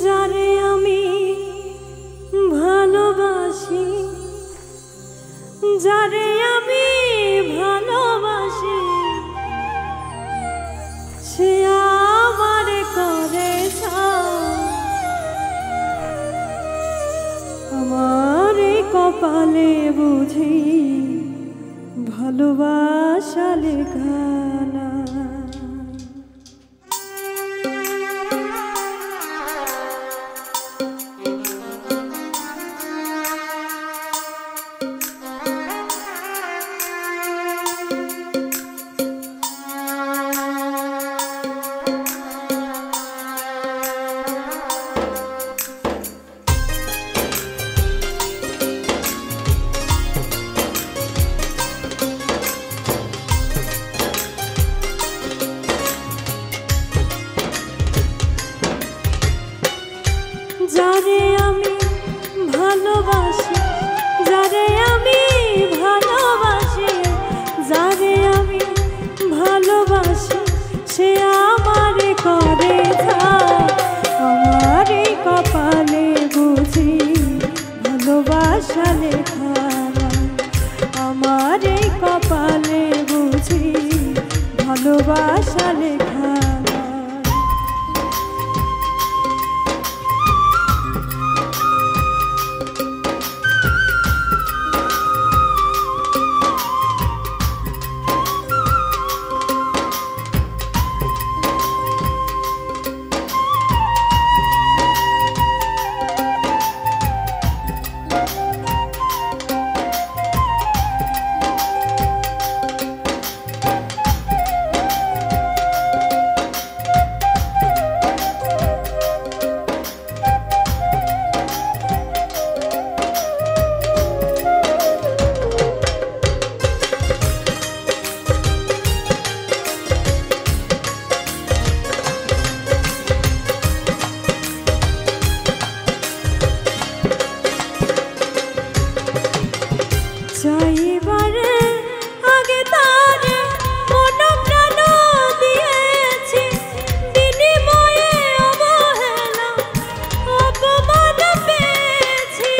যারে আমি ভালোবাসি, যারে আমি ভালোবাসি, সে আমার করে আমার কপালে বুঝি ভালোবাসা লেখা না। যারে আমি ভালোবাসি, যারে আমি ভালোবাসি, যারে আমি ভালোবাসি, সে আমার করে আমার কপালে বুঝি ভালোবাসা লেখা, আমার কপালে বুঝি ভালোবাসা লেখা। চাইবারে আগে তারে মন প্রাণ দিয়েছি, বিনিময়ে অবহেলা অপমান পেয়েছি।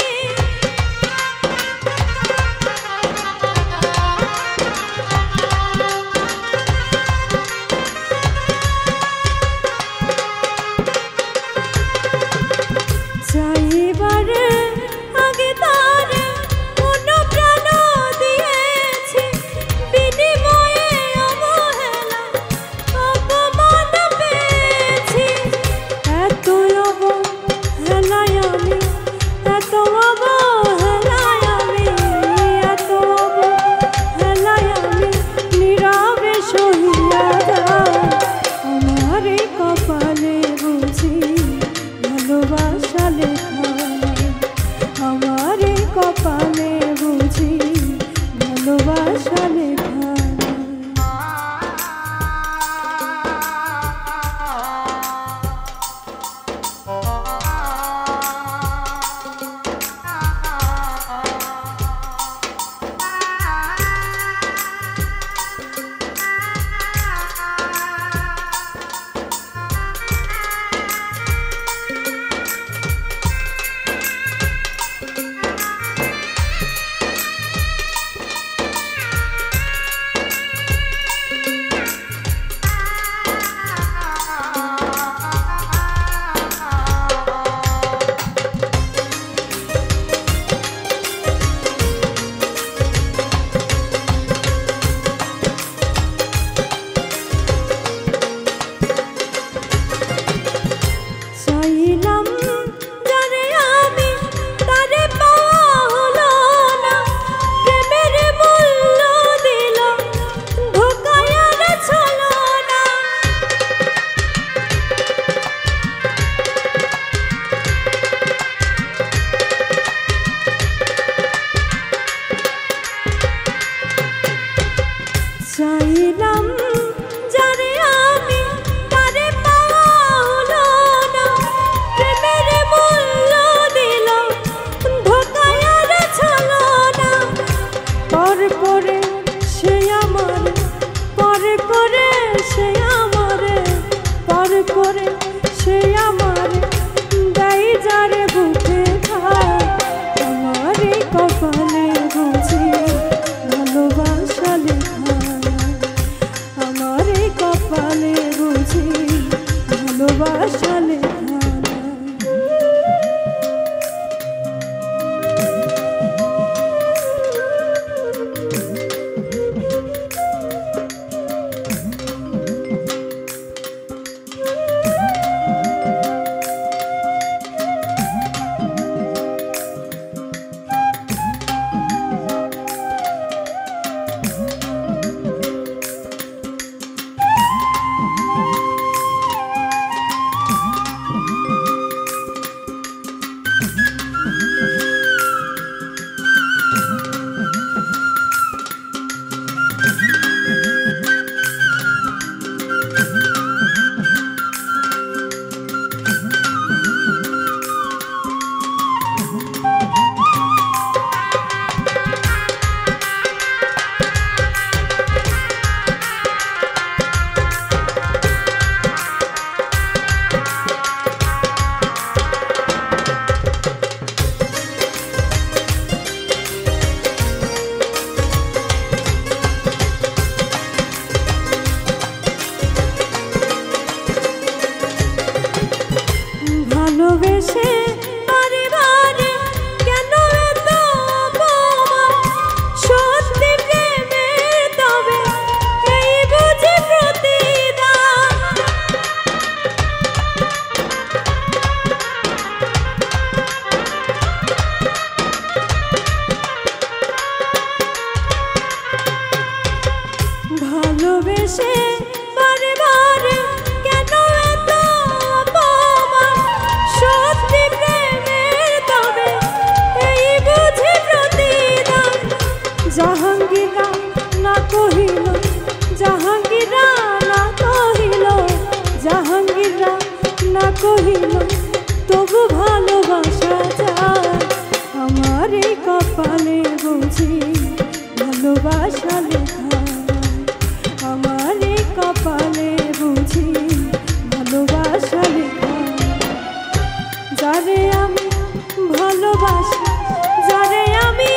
চাইবারে আগে তারে কপালে বুঝি ভালোবাসা লেখা। ভালোবেসে বারে বারে কেন এত অপমান? সত্যি প্রেমের তবে এই বুঝি প্রতিদান। ভালোবেসে বারে বারে কেন এত অপমান? সত্যি প্রেমের তবে এই বুঝি প্রতিদান। জাহাঙ্গীরা না কহিল, জাহাঙ্গীরা না কহিল, জাহাঙ্গীরা না কহিল, তবু ভালোবাসা যায়। আমার এই কপালে বুঝি ভালোবাসা লেখা, আমার এই কপালে বুঝি ভালোবাসা লেখা। যারে আমি ভালোবাসি, যারে আমি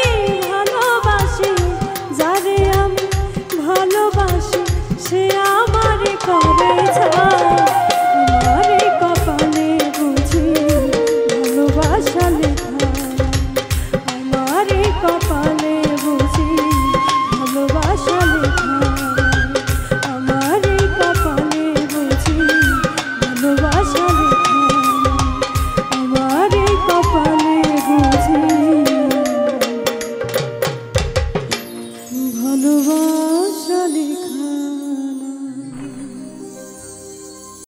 ভালোবাসি, যারে আমি ভালোবাসি, সে আমারে করে যায়। আমার এই কপালে বুঝি ভালোবাসা লেখা, আমার এই কপালে বুঝি ভালোবাসা লেখা, আমার এই কপালে বুঝি ভালোবাসা লেখা, আমার এই কপালে বুঝি ভালোবাসা।